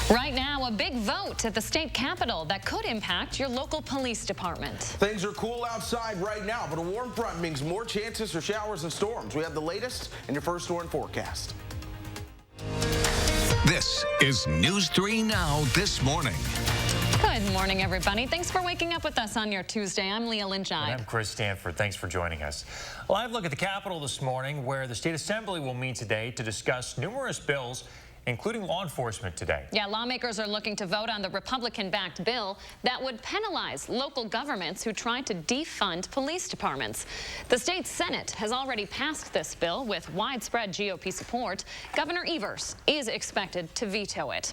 Right now, a big vote at the state capitol that could impact your local police department. Things are cool outside right now, but a warm front means more chances for showers and storms. We have the latest in your first storm forecast. This is News 3 Now this morning. Good morning, everybody. Thanks for waking up with us on your Tuesday. I'm Leah Lynchide. And I'm Chris Stanford. Thanks for joining us. A live look at the Capitol this morning, where the State Assembly will meet today to discuss numerous bills, including law enforcement today. Yeah, lawmakers are looking to vote on the Republican-backed bill that would penalize local governments who try to defund police departments. The state Senate has already passed this bill with widespread GOP support. Governor Evers is expected to veto it.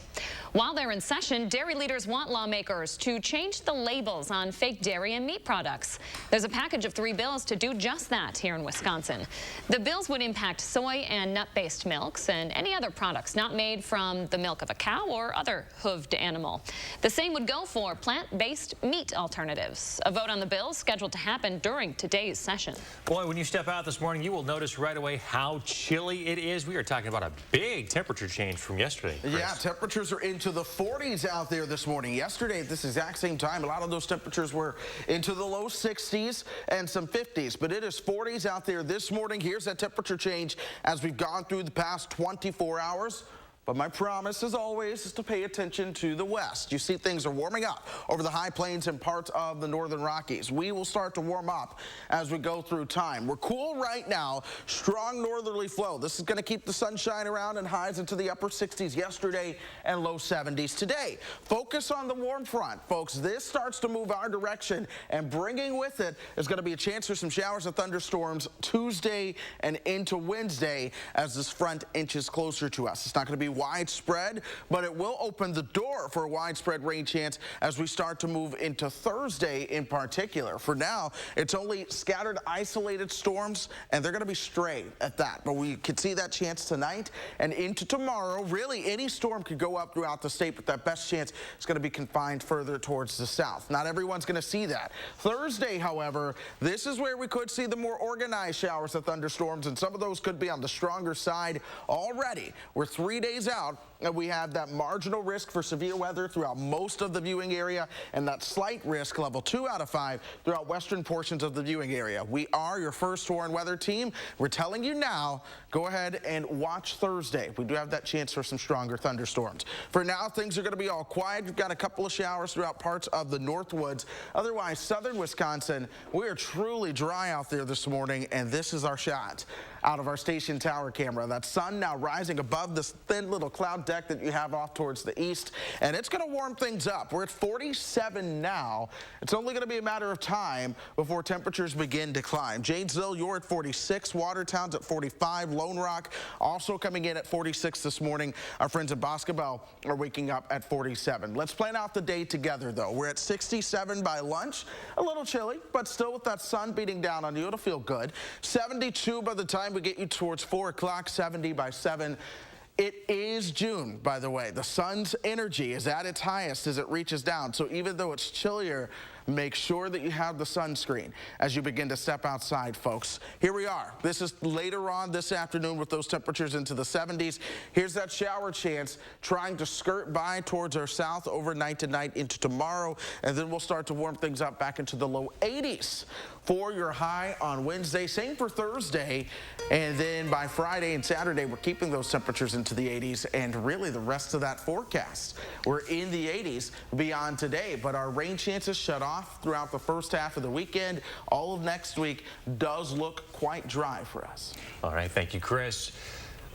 While they're in session, dairy leaders want lawmakers to change the labels on fake dairy and meat products. There's a package of 3 bills to do just that here in Wisconsin. The bills would impact soy and nut-based milks and any other products not made from the milk of a cow or other hooved animal. The same would go for plant-based meat alternatives. A vote on the bill is scheduled to happen during today's session. Boy, when you step out this morning, you will notice right away how chilly it is. We are talking about a big temperature change from yesterday, Chris. Yeah, temperatures are into the 40s out there this morning. Yesterday at this exact same time, a lot of those temperatures were into the low 60s and some 50s, but it is 40s out there this morning. Here's that temperature change as we've gone through the past 24 hours. But my promise, as always, is to pay attention to the west. You see things are warming up over the high plains and parts of the northern Rockies. We will start to warm up as we go through time. We're cool right now, strong northerly flow. This is going to keep the sunshine around and highs into the upper 60s yesterday and low 70s today. Focus on the warm front, folks. This starts to move our direction, and bringing with it is going to be a chance for some showers and thunderstorms Tuesday and into Wednesday as this front inches closer to us. It's not going to be widespread, but it will open the door for a widespread rain chance as we start to move into Thursday in particular. For now, it's only scattered, isolated storms, and they're going to be stray at that. But we could see that chance tonight and into tomorrow. Really, any storm could go up throughout the state, but that best chance is going to be confined further towards the south. Not everyone's going to see that. Thursday, however, this is where we could see the more organized showers and thunderstorms, and some of those could be on the stronger side already. We're 3 days out, and we have that marginal risk for severe weather throughout most of the viewing area and that slight risk, level 2 out of 5, throughout western portions of the viewing area. We are your first warn weather team. We're telling you now, go ahead and watch Thursday. We do have that chance for some stronger thunderstorms. For now, things are going to be all quiet. We've got a couple of showers throughout parts of the Northwoods. Otherwise, southern Wisconsin, we are truly dry out there this morning, and this is our shot out of our station tower camera. That sun now rising above this thin little cloud deck that you have off towards the east, and it's going to warm things up. We're at 47 now. It's only going to be a matter of time before temperatures begin to climb. Janesville, you're at 46. Watertown's at 45. Lone Rock also coming in at 46 this morning. Our friends at Boscobel are waking up at 47. Let's plan out the day together, though. We're at 67 by lunch. A little chilly, but still with that sun beating down on you, it'll feel good. 72 by the time we get you towards 4 o'clock, 70 by 7. It is June, by the way. The sun's energy is at its highest as it reaches down. So even though it's chillier, make sure that you have the sunscreen as you begin to step outside, folks. Here we are. This is later on this afternoon with those temperatures into the 70s. Here's that shower chance trying to skirt by towards our south overnight tonight into tomorrow, and then we'll start to warm things up back into the low 80s for your high on Wednesday. Same for Thursday, and then by Friday and Saturday, we're keeping those temperatures into the 80s, and really the rest of that forecast, we're in the 80s beyond today, but our rain chances shut off throughout the first half of the weekend. All of next week does look quite dry for us. All right, thank you, Chris.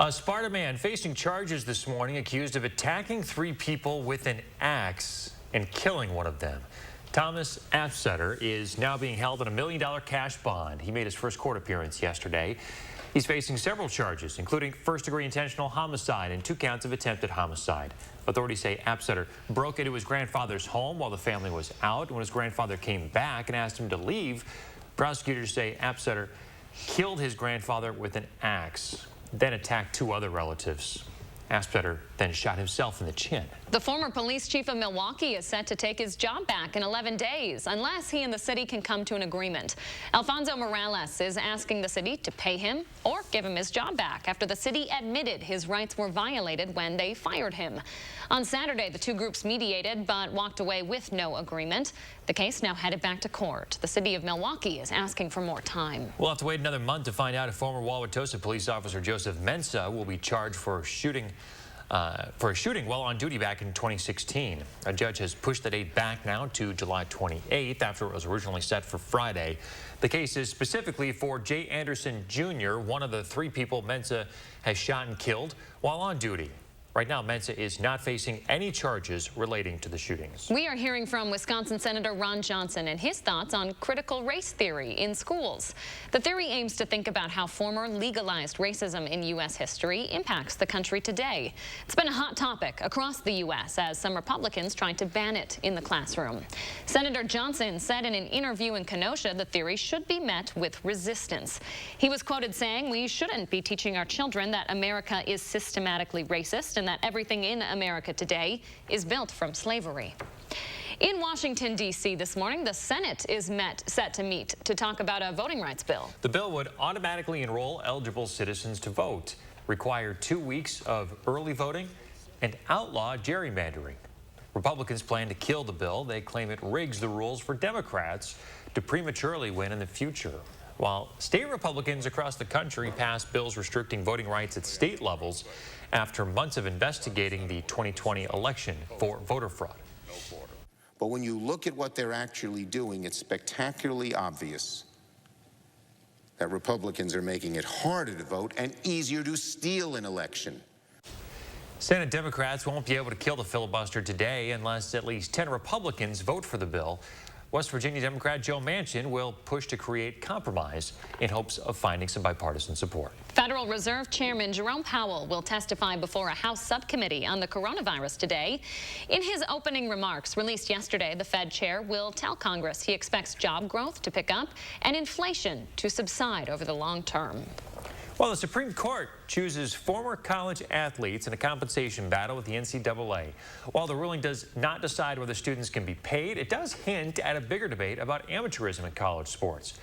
A Sparta man facing charges this morning accused of attacking 3 people with an axe and killing one of them. Thomas Afsetter is now being held on a $1 million cash bond. He made his first court appearance yesterday. He's facing several charges, including first-degree intentional homicide and 2 counts of attempted homicide. Authorities say Afsetter broke into his grandfather's home while the family was out. When his grandfather came back and asked him to leave, prosecutors say Afsetter killed his grandfather with an axe, then attacked 2 other relatives. Apsetter then shot himself in the chin. The former police chief of Milwaukee is set to take his job back in 11 days, unless he and the city can come to an agreement. Alfonso Morales is asking the city to pay him or give him his job back after the city admitted his rights were violated when they fired him. On Saturday, the two groups mediated but walked away with no agreement. The case now headed back to court. The city of Milwaukee is asking for more time. We'll have to wait another month to find out if former Wauwatosa police officer Joseph Mensah will be charged for a shooting while on duty back in 2016. A judge has pushed the date back now to July 28th after it was originally set for Friday. The case is specifically for Jay Anderson Jr., one of the three people Mensah has shot and killed while on duty. Right now, Mensah is not facing any charges relating to the shootings. We are hearing from Wisconsin Senator Ron Johnson and his thoughts on critical race theory in schools. The theory aims to think about how former legalized racism in U.S. history impacts the country today. It's been a hot topic across the U.S. as some Republicans try to ban it in the classroom. Senator Johnson said in an interview in Kenosha the theory should be met with resistance. He was quoted saying, "We shouldn't be teaching our children that America is systematically racist and that everything in America today is built from slavery." In Washington, D.C. this morning, the Senate is set to meet to talk about a voting rights bill. The bill would automatically enroll eligible citizens to vote, require 2 weeks of early voting, and outlaw gerrymandering. Republicans plan to kill the bill. They claim it rigs the rules for Democrats to prematurely win in the future. While state Republicans across the country passed bills restricting voting rights at state levels after months of investigating the 2020 election for voter fraud. But when you look at what they're actually doing, it's spectacularly obvious that Republicans are making it harder to vote and easier to steal an election. Senate Democrats won't be able to kill the filibuster today unless at least 10 Republicans vote for the bill. West Virginia Democrat Joe Manchin will push to create compromise in hopes of finding some bipartisan support. Federal Reserve Chairman Jerome Powell will testify before a House subcommittee on the coronavirus today. In his opening remarks released yesterday, the Fed chair will tell Congress he expects job growth to pick up and inflation to subside over the long term. Well, the Supreme Court chooses former college athletes in a compensation battle with the NCAA. While the ruling does not decide whether students can be paid, it does hint at a bigger debate about amateurism in college sports.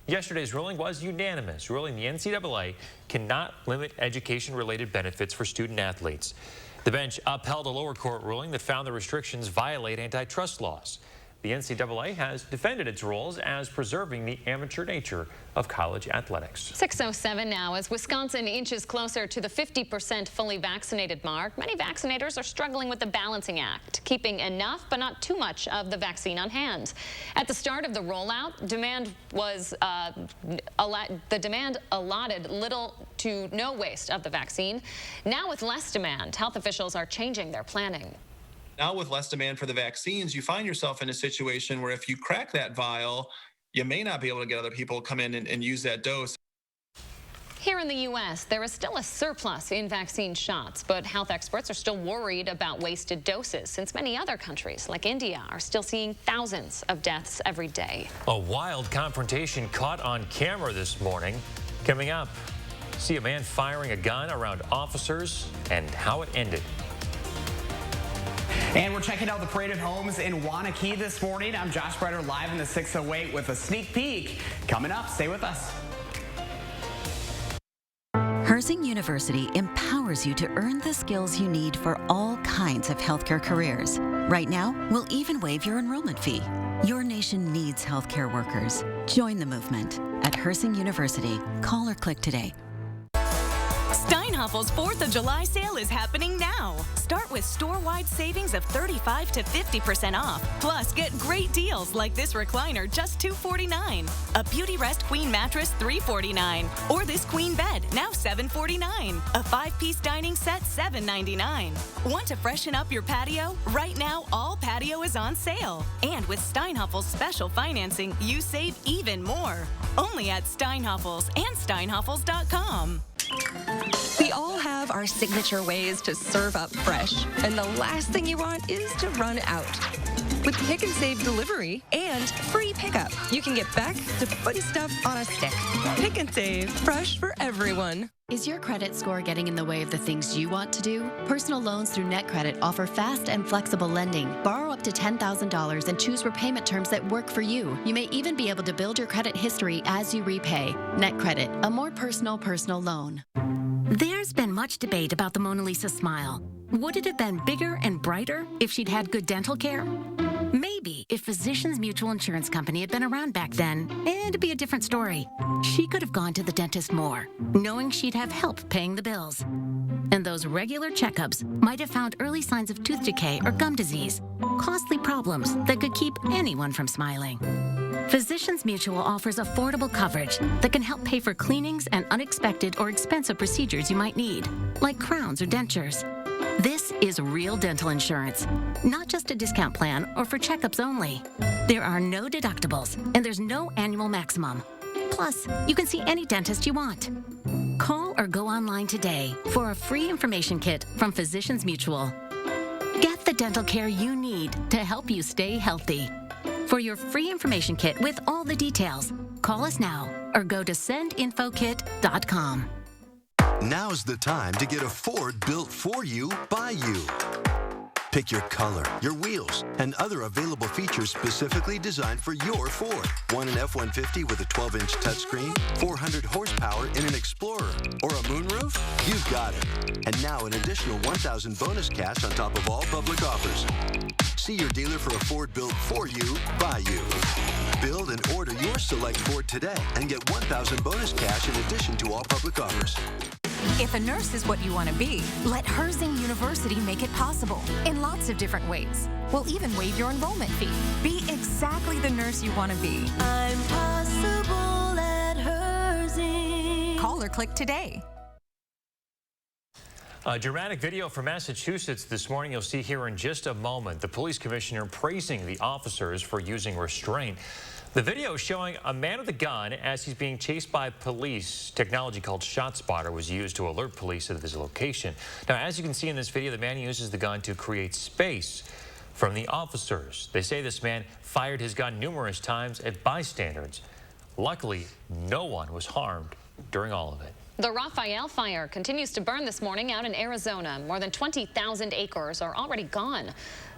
Yesterday's ruling was unanimous, ruling the NCAA cannot limit education-related benefits for student athletes. The bench upheld a lower court ruling that found the restrictions violate antitrust laws. The NCAA has defended its rules as preserving the amateur nature of college athletics. 6:07 now. As Wisconsin inches closer to the 50% fully vaccinated mark, many vaccinators are struggling with the balancing act, keeping enough but not too much of the vaccine on hand. At the start of the rollout, the demand allotted little to no waste of the vaccine. Now with less demand, health officials are changing their planning. Now with less demand for the vaccines, you find yourself in a situation where if you crack that vial, you may not be able to get other people to come in and use that dose. Here in the U.S., there is still a surplus in vaccine shots, but health experts are still worried about wasted doses since many other countries, like India, are still seeing thousands of deaths every day. A wild confrontation caught on camera this morning. Coming up, see a man firing a gun around officers and how it ended. And we're checking out the Parade of Homes in Waunakee this morning. I'm Josh Bretter live in the 608 with a sneak peek. Coming up, stay with us. Herzing University empowers you to earn the skills you need for all kinds of healthcare careers. Right now, we'll even waive your enrollment fee. Your nation needs healthcare workers. Join the movement at Herzing University. Call or click today. Steinhaffel's 4th of July sale is happening now. Start with store-wide savings of 35 to 50% off. Plus, get great deals like this recliner, just $249. A Beauty Rest Queen mattress, $349. Or this queen bed, now $749. A 5-piece dining set, $799. Want to freshen up your patio? Right now, all patio is on sale. And with Steinhaffel's special financing, you save even more. Only at Steinhaffel's and steinhaffels.com. We all have our signature ways to serve up fresh, and the last thing you want is to run out. with Pick and Save delivery and free pickup. You can get back to putting stuff on a stick. Pick and Save, fresh for everyone. Is your credit score getting in the way of the things you want to do? Personal loans through NetCredit offer fast and flexible lending. Borrow up to $10,000 and choose repayment terms that work for you. You may even be able to build your credit history as you repay. NetCredit, a more personal loan. There's been much debate about the Mona Lisa smile. Would it have been bigger and brighter if she'd had good dental care? Maybe if Physicians Mutual Insurance Company had been around back then, it'd be a different story. She could have gone to the dentist more, knowing she'd have help paying the bills. And those regular checkups might have found early signs of tooth decay or gum disease, costly problems that could keep anyone from smiling. Physicians Mutual offers affordable coverage that can help pay for cleanings and unexpected or expensive procedures you might need, like crowns or dentures. This is real dental insurance, not just a discount plan or for checkups only. There are no deductibles, and there's no annual maximum. Plus, you can see any dentist you want. Call or go online today for a free information kit from Physicians Mutual. Get the dental care you need to help you stay healthy. For your free information kit with all the details, call us now or go to sendinfokit.com. Now's the time to get a Ford built for you by you. Pick your color, your wheels, and other available features specifically designed for your Ford. Want an F-150 with a 12-inch touchscreen, 400 horsepower in an Explorer, or a moonroof? You've got it. And now an additional $1,000 bonus cash on top of all public offers. See your dealer for a Ford built for you, by you. Build and order your select Ford today and get $1,000 bonus cash in addition to all public offers. If a nurse is what you want to be, let Herzing University make it possible in lots of different ways. We'll even waive your enrollment fee. Be exactly the nurse you want to be. I'm possible at Herzing. Call or click today. A dramatic video from Massachusetts this morning you'll see here in just a moment. The police commissioner praising the officers for using restraint. The video is showing a man with a gun as he's being chased by police. Technology called ShotSpotter was used to alert police of his location. Now, as you can see in this video, the man uses the gun to create space from the officers. They say this man fired his gun numerous times at bystanders. Luckily, no one was harmed during all of it. The Rafael fire continues to burn this morning out in Arizona. More than 20,000 acres are already gone.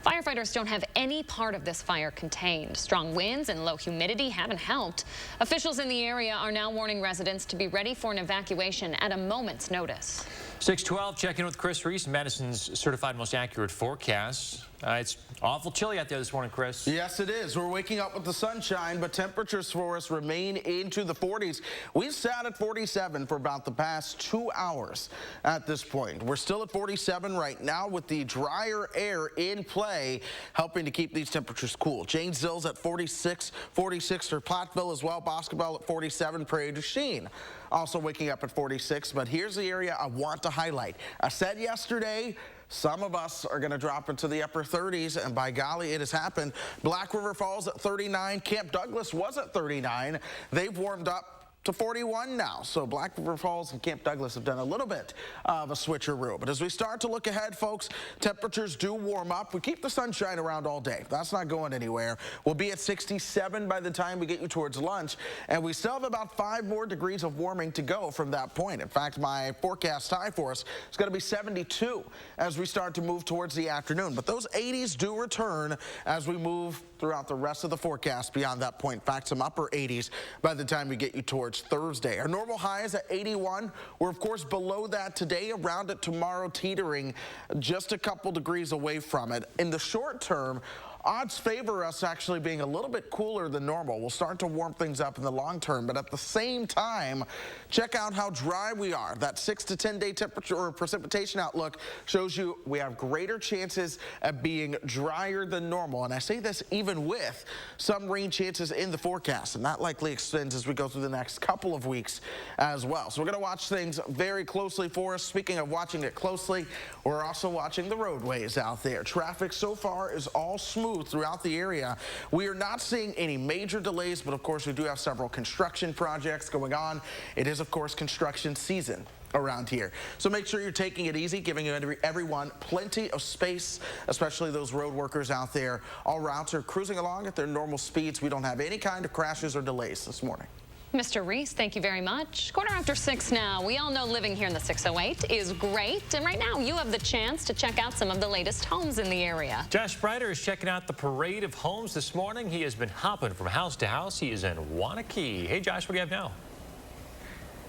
Firefighters don't have any part of this fire contained. Strong winds and low humidity haven't helped. Officials in the area are now warning residents to be ready for an evacuation at a moment's notice. 612, check in with Chris Reef, Madison's certified most accurate forecast. It's awful chilly out there this morning, Chris. Yes, it is. We're waking up with the sunshine, but temperatures for us remain into the 40s. We sat at 47 for about the past 2 hours at this point. We're still at 47 right now with the drier air in play, helping to keep these temperatures cool. Janesville's at 46, 46 for Platteville as well. Basketball at 47, Prairie du Chien also waking up at 46. But here's the area I want to highlight. I said yesterday, some of us are going to drop into the upper 30s, and by golly, it has happened. Black River Falls at 39. Camp Douglas was at 39. They've warmed up to 41 now. So Black River Falls and Camp Douglas have done a little bit of a switcheroo. But as we start to look ahead, folks, temperatures do warm up. We keep the sunshine around all day. That's not going anywhere. We'll be at 67 by the time we get you towards lunch. And we still have about 5 more degrees of warming to go from that point. In fact, my forecast high for us is going to be 72 as we start to move towards the afternoon. But those 80s do return as we move throughout the rest of the forecast beyond that point. In fact, some upper 80s by the time we get you towards Thursday. Our normal high is at 81. We're, of course, below that today, around it tomorrow, teetering just a couple degrees away from it. In the short term, odds favor us actually being a little bit cooler than normal. We'll start to warm things up in the long term, but at the same time, check out how dry we are. That 6 to 10 day temperature or precipitation outlook shows you we have greater chances at being drier than normal. And I say this even with some rain chances in the forecast, and that likely extends as we go through the next couple of weeks as well. So we're going to watch things very closely for us. Speaking of watching it closely, we're also watching the roadways out there. Traffic so far is all smooth throughout the area. We are not seeing any major delays, but of course we do have several construction projects going on. It is, of course, construction season around here. So make sure you're taking it easy, giving everyone plenty of space, especially those road workers out there. All routes are cruising along at their normal speeds. We don't have any kind of crashes or delays this morning. Mr. Reese, thank you very much. 6:15 now. We all know living here in the 608 is great. And right now, you have the chance to check out some of the latest homes in the area. Josh Spreiter is checking out the parade of homes this morning. He has been hopping from house to house. He is in Wanakee. Hey, Josh, what do you have now?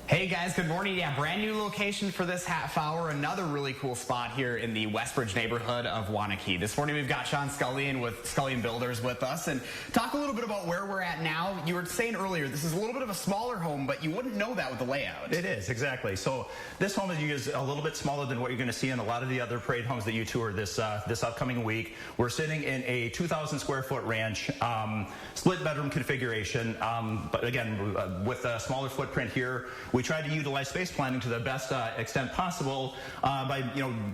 Hey guys, good morning. Yeah, brand new location for this half hour. Another really cool spot here in the Westbridge neighborhood of Wanakee. This morning we've got Sean Scullion with Scullion Builders with us, and talk a little bit about where we're at now. You were saying earlier this is a little bit of a smaller home, but you wouldn't know that with the layout. It is, exactly. So this home is a little bit smaller than what you're going to see in a lot of the other parade homes that you tour this upcoming week. We're sitting in a 2,000 square foot ranch, split bedroom configuration, but again with a smaller footprint here. We try to utilize space planning to the best extent possible by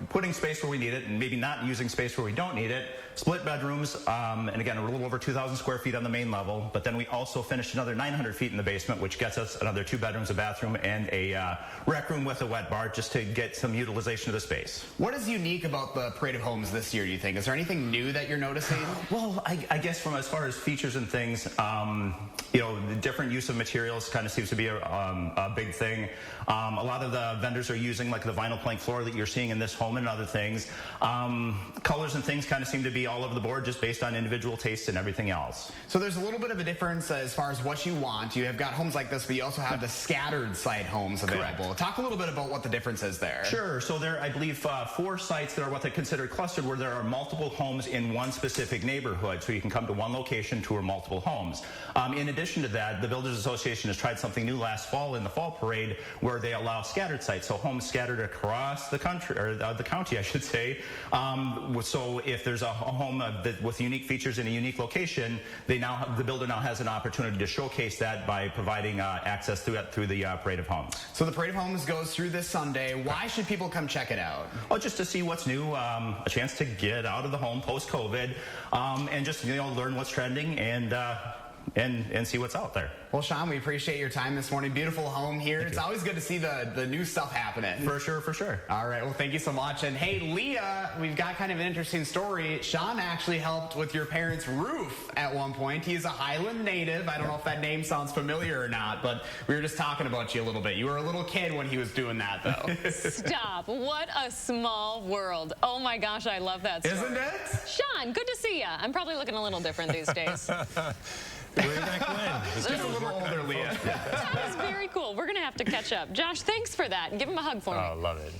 putting space where we need it and maybe not using space where we don't need it. Split bedrooms, and again a little over 2,000 square feet on the main level, but then we also finished another 900 feet in the basement, which gets us another 2 bedrooms, a bathroom, and a rec room with a wet bar just to get some utilization of the space. What is unique about the parade of homes this year, do you think? Is there anything new that you're noticing? Well, I guess from as far as features and things, the different use of materials kind of seems to be a big thing. A lot of the vendors are using like the vinyl plank floor that you're seeing in this home and other things. Colors and things kind of seem to be all over the board just based on individual tastes and everything else. So there's a little bit of a difference as far as what you want. You have got homes like this, but you also have the scattered site homes available. Correct. Talk a little bit about what the difference is there. Sure. So there, I believe, 4 sites that are what they consider clustered, where there are multiple homes in one specific neighborhood. So you can come to one location, tour multiple homes. In addition to that, the Builders Association has tried something new last fall in the fall parade, where they allow scattered sites, so homes scattered across the country, or the county, I should say. So if there's a home with unique features in a unique location, the builder now has an opportunity to showcase that by providing access through the Parade of Homes. So the Parade of Homes goes through this Sunday. Why should people come check it out? Oh, just to see what's new, a chance to get out of the home post-COVID, and just learn what's trending and see what's out there. Well, Sean, we appreciate your time this morning. Beautiful home here. It's always good to see the new stuff happening. For sure, for sure. All right, well, thank you so much. And hey, Leah, we've got kind of an interesting story. Sean actually helped with your parents' roof at one point. He's a Highland native. I don't know if that name sounds familiar or not, but we were just talking about you a little bit. You were a little kid when he was doing that, though. Stop. What a small world. Oh, my gosh, I love that story. Isn't it? Sean, good to see you. I'm probably looking a little different these days. Way back when. Just a little older, Leah. That was very cool. We're going to have to catch up. Josh, thanks for that. Give him a hug for me. Oh, love it.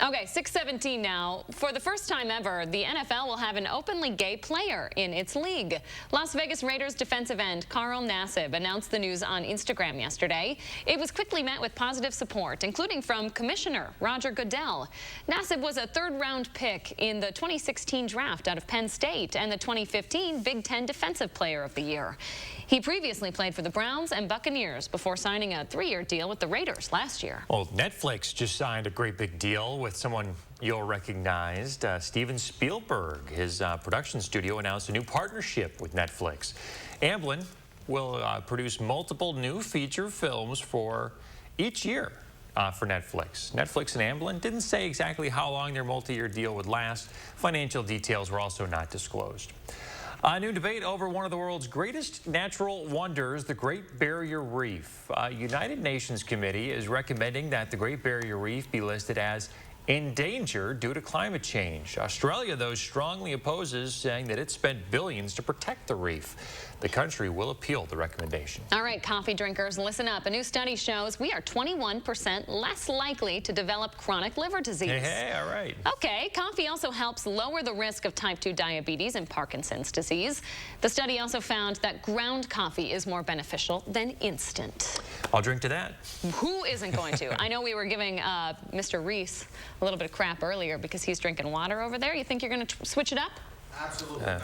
Okay, 6:17 now. For the first time ever, the NFL will have an openly gay player in its league. Las Vegas Raiders defensive end Carl Nassib announced the news on Instagram yesterday. It was quickly met with positive support, including from Commissioner Roger Goodell. Nassib was a third-round pick in the 2016 draft out of Penn State and the 2015 Big Ten Defensive Player of the Year. He previously played for the Browns and Buccaneers before signing a 3-year deal with the Raiders last year. Well, Netflix just signed a great big deal with someone you'll recognize, Steven Spielberg. His production studio announced a new partnership with Netflix. Amblin will produce multiple new feature films for each year for Netflix. Netflix and Amblin didn't say exactly how long their multi-year deal would last. Financial details were also not disclosed. A new debate over one of the world's greatest natural wonders, the Great Barrier Reef. A United Nations committee is recommending that the Great Barrier Reef be listed as endangered due to climate change. Australia, though, strongly opposes, saying that it spent billions to protect the reef. The country will appeal the recommendation. All right, coffee drinkers, listen up. A new study shows we are 21% less likely to develop chronic liver disease. Hey, all right. Okay, coffee also helps lower the risk of type 2 diabetes and Parkinson's disease. The study also found that ground coffee is more beneficial than instant. I'll drink to that. Who isn't going to? I know we were giving Mr. Reese a little bit of crap earlier because he's drinking water over there. You think you're going to switch it up? Absolutely not.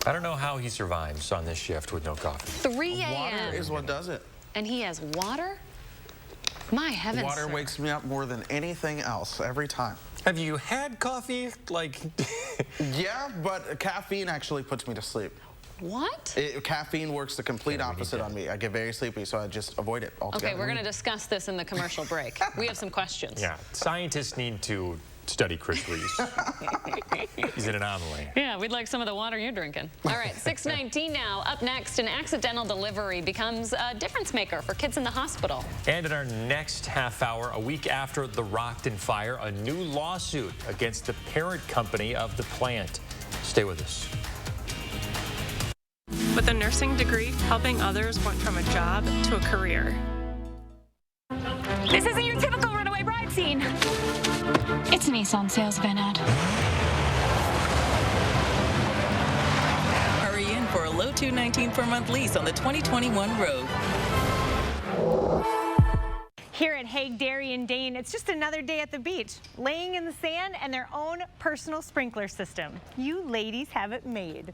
I don't know how he survives on this shift with no coffee. 3 a.m. Water is what does it. And he has water? My heavens. Water wakes me up more than anything else every time. Have you had coffee? Like, yeah, but caffeine actually puts me to sleep. What? Caffeine works the complete opposite on me. I get very sleepy, so I just avoid it altogether. Okay, we're going to discuss this in the commercial break. We have some questions. Yeah, scientists need to study Chris Reef. He's an anomaly. Yeah, we'd like some of the water you're drinking. All right, 6:19 now. Up next, an accidental delivery becomes a difference maker for kids in the hospital. And in our next half hour, a week after the Rockton fire, a new lawsuit against the parent company of the plant. Stay with us. With a nursing degree, helping others went from a job to a career. This isn't your typical runaway bride scene. It's a Nissan sales van ad. Hurry in for a low $219 per month lease on the 2021 Rogue. Here at Hague Dairy in Dane, it's just another day at the beach, laying in the sand and their own personal sprinkler system. You ladies have it made.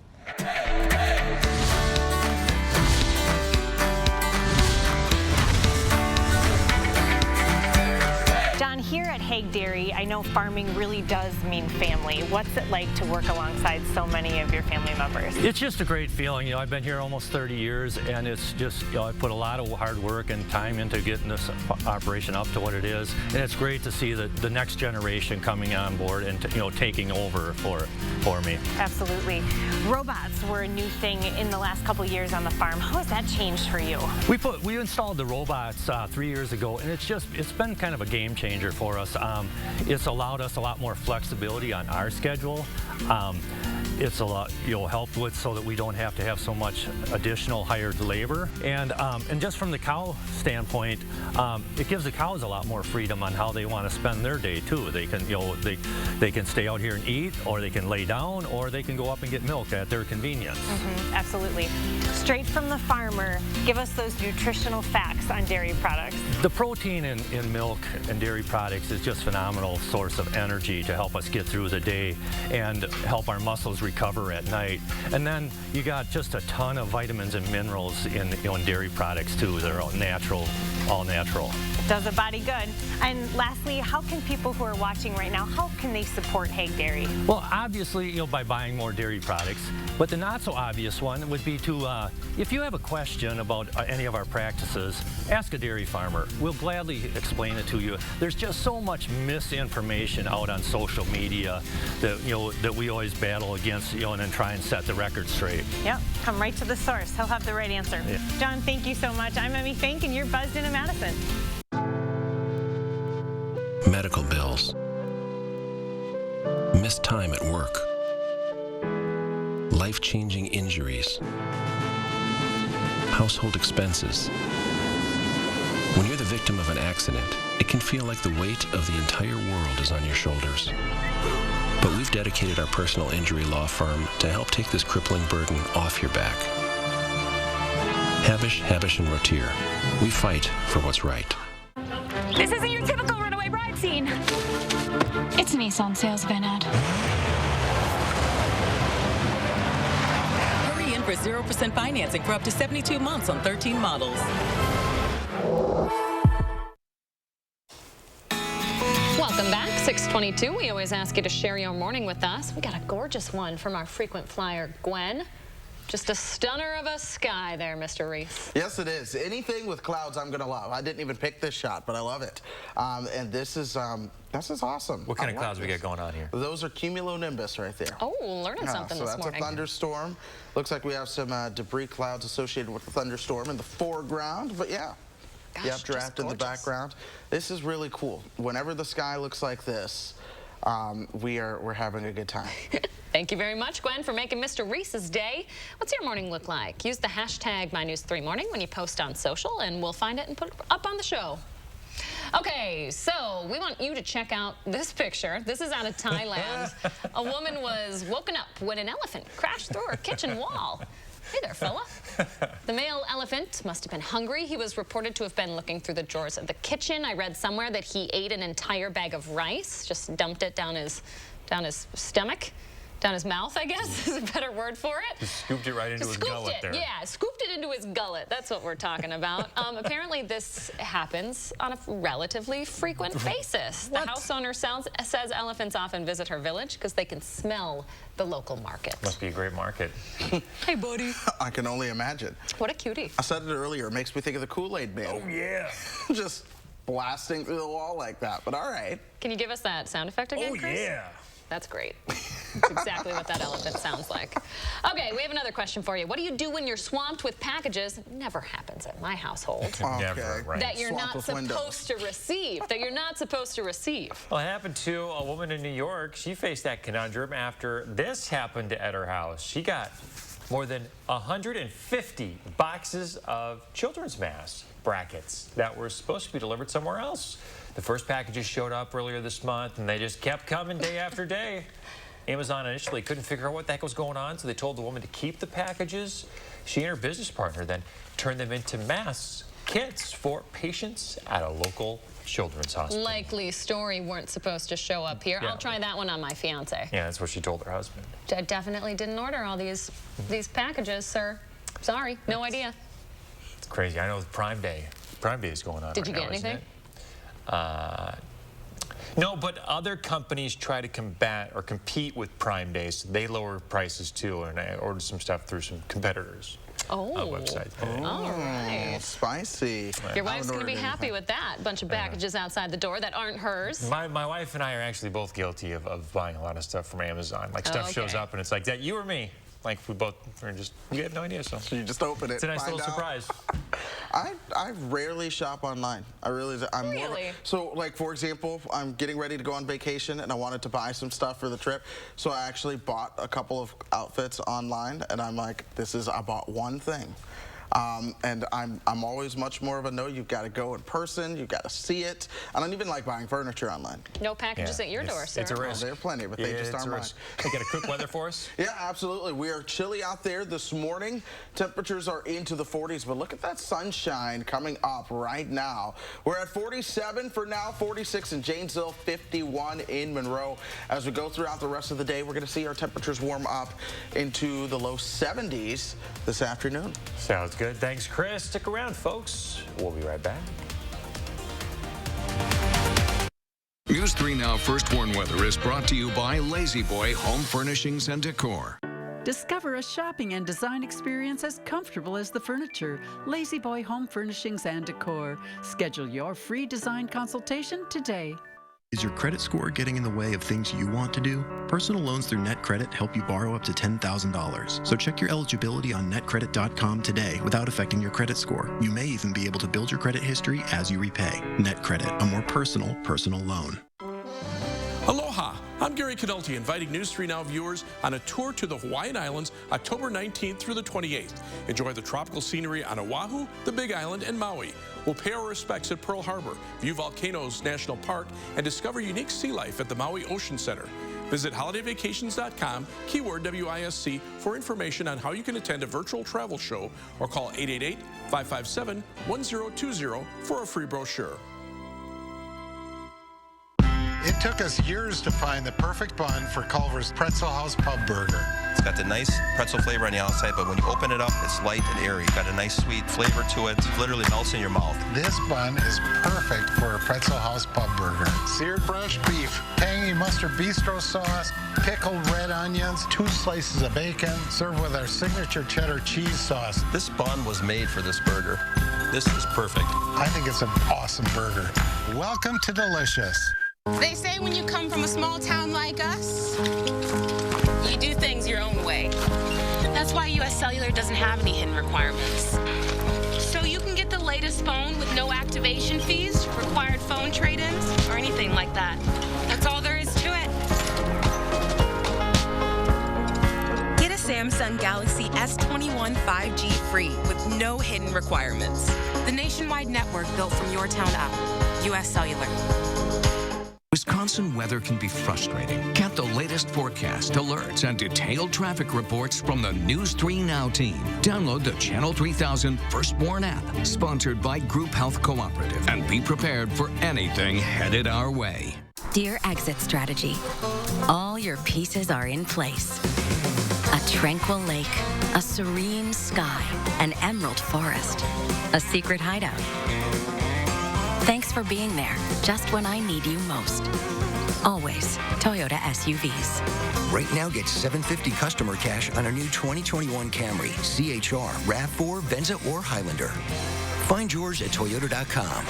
John, here at Hague Dairy, I know farming really does mean family. What's it like to work alongside so many of your family members? It's just a great feeling. You know, I've been here almost 30 years, and it's just, you know, I put a lot of hard work and time into getting this operation up to what it is, and it's great to see the next generation coming on board and, you know, taking over for me. Absolutely. Robots were a new thing in the last couple years on the farm. How has that changed for you? We installed the robots 3 years ago, and it's been kind of a game changer for us. It's allowed us a lot more flexibility on our schedule. It's a lot, you know, helped with so that we don't have to have so much additional hired labor. And just from the cow standpoint, it gives the cows a lot more freedom on how they want to spend their day too. They can, you know, they can stay out here and eat, or they can lay down, or they can go up and get milk at their convenience. Absolutely. Straight from the farmer, give us those nutritional facts on dairy products. The protein in milk and dairy products is just a phenomenal source of energy to help us get through the day and help our muscles recover at night. And then you got just a ton of vitamins and minerals in dairy products too. They're all natural. Does a body good. And lastly, how can people who are watching right now, how can they support Hague Dairy? Well, obviously, you know, by buying more dairy products. But the not so obvious one would be to, if you have a question about any of our practices, ask a dairy farmer. We'll gladly explain it to you. There's just so much misinformation out on social media that, you know, that we always battle against, you know, and then try and set the record straight. Yep, come right to the source. He'll have the right answer. Yeah. John, thank you so much. I'm Emmy Fink, and you're buzzed into Madison. Medical bills, missed time at work, life-changing injuries, household expenses. When you're the victim of an accident, it can feel like the weight of the entire world is on your shoulders. But we've dedicated our personal injury law firm to help take this crippling burden off your back. Habish, Habish & Rotier. We fight for what's right. This isn't your typical runaway bride scene. It's a Nissan sales van ad. Hurry in for 0% financing for up to 72 months on 13 models. Welcome back, 6:22. We always ask you to share your morning with us. We got a gorgeous one from our frequent flyer, Gwen. Just a stunner of a sky there, Mr. Reef. Yes, it is. Anything with clouds, I'm going to love. I didn't even pick this shot, but I love it. And this is awesome. What kind of clouds we got going on here? Those are cumulonimbus right there. Oh, learning something this morning. So that's a thunderstorm. Looks like we have some debris clouds associated with the thunderstorm in the foreground, but yeah. Gosh, you have draft in the background. This is really cool. Whenever the sky looks like this, we're having a good time. Thank you very much, Gwen, for making Mr. Reese's day. What's your morning look like? Use the hashtag MyNews3Morning when you post on social, and we'll find it and put it up on the show. Okay, so we want you to check out this picture. This is out of Thailand. A woman was woken up when an elephant crashed through her kitchen wall. Hey there, fella. The male elephant must have been hungry. He was reported to have been looking through the drawers of the kitchen. I read somewhere that he ate an entire bag of rice, just dumped it down his stomach. down his mouth, I guess, is a better word for it. Just scooped it right into his gullet there. Yeah, scooped it into his gullet. That's what we're talking about. Apparently, this happens on a relatively frequent basis. The house owner says elephants often visit her village because they can smell the local market. Must be a great market. Hey, buddy. I can only imagine. What a cutie. I said it earlier. It makes me think of the Kool-Aid Man. Oh, yeah. Just blasting through the wall like that, but all right. Can you give us that sound effect again, Chris? Oh, yeah. That's great. That's exactly what that elephant sounds like. Okay, we have another question for you. What do you do when you're swamped with packages? Never happens at my household. Never, right. That you're not supposed to receive. That you're not supposed to receive. Well, it happened to a woman in New York. She faced that conundrum after this happened at her house. She got more than 150 boxes of children's masks brackets that were supposed to be delivered somewhere else. The first packages showed up earlier this month, and they just kept coming day after day. Amazon initially couldn't figure out what the heck was going on, so they told the woman to keep the packages. She and her business partner then turned them into mask kits for patients at a local children's hospital. Likely story, weren't supposed to show up here. Yeah. I'll try that one on my fiance. Yeah, that's what she told her husband. I definitely didn't order all these packages, sir. Sorry, no idea. It's crazy. I know Prime Day is going on. Did you get anything? No, but other companies try to combat or compete with Prime Day, so they lower prices too, and I ordered some stuff through some competitors. Websites. All right. Spicy. Your wife's going to be happy with that. Bunch of packages outside the door that aren't hers. My wife and I are actually both guilty of buying a lot of stuff from Amazon. Like stuff shows up and it's like, that you or me? Like we both are just, we have no idea. So you just open it. It's a nice little surprise. I rarely shop online. I really do. So like, for example, I'm getting ready to go on vacation and I wanted to buy some stuff for the trip. So I actually bought a couple of outfits online and I'm like, I bought one thing. And I'm always much more of a no, you've got to go in person, you've got to see it. I don't even like buying furniture online. No packages at your door, sir. It's a risk. There are plenty, but they just aren't mine. They got a quick weather for us? Yeah, absolutely. We are chilly out there this morning. Temperatures are into the 40s, but look at that sunshine coming up right now. We're at 47 for now, 46 in Janesville, 51 in Monroe. As we go throughout the rest of the day, we're going to see our temperatures warm up into the low 70s this afternoon. Sounds good. Thanks, Chris. Stick around, folks. We'll be right back. News 3 Now First Warn Weather is brought to you by Lazy Boy Home Furnishings and Decor. Discover a shopping and design experience as comfortable as the furniture. Lazy Boy Home Furnishings and Decor. Schedule your free design consultation today. Is your credit score getting in the way of things you want to do? Personal loans through NetCredit help you borrow up to $10,000. So check your eligibility on netcredit.com today without affecting your credit score. You may even be able to build your credit history as you repay. NetCredit, a more personal loan. Aloha, I'm Gary Cadulte, inviting News 3 Now viewers on a tour to the Hawaiian Islands October 19th through the 28th. Enjoy the tropical scenery on Oahu, the Big Island, and Maui. We'll pay our respects at Pearl Harbor, view Volcanoes National Park, and discover unique sea life at the Maui Ocean Center. Visit holidayvacations.com, keyword WISC, for information on how you can attend a virtual travel show or call 888-557-1020 for a free brochure. It took us years to find the perfect bun for Culver's Pretzel House Pub Burger. It's got the nice pretzel flavor on the outside, but when you open it up, it's light and airy. Got a nice sweet flavor to it. It literally melts in your mouth. This bun is perfect for a Pretzel House Pub Burger. Seared fresh beef, tangy mustard bistro sauce, pickled red onions, 2 slices of bacon, served with our signature cheddar cheese sauce. This bun was made for this burger. This is perfect. I think it's an awesome burger. Welcome to Delicious. They say when you come from a small town like us, you do things your own way. That's why US Cellular doesn't have any hidden requirements. So you can get the latest phone with no activation fees, required phone trade-ins, or anything like that. That's all there is to it. Get a Samsung Galaxy S21 5G free with no hidden requirements. The nationwide network built from your town up. US Cellular. Wisconsin weather can be frustrating. Get the latest forecast, alerts, and detailed traffic reports from the News 3 Now team. Download the Channel 3000 First Warn app, sponsored by Group Health Cooperative, and be prepared for anything headed our way. Dear Exit Strategy, All your pieces are in place. A tranquil lake, a serene sky, an emerald forest, a secret hideout. Thanks for being there just when I need you most. Always Toyota SUVs. Right now, get $750 customer cash on a new 2021 Camry, CHR, RAV4, Venza, or Highlander. Find yours at Toyota.com.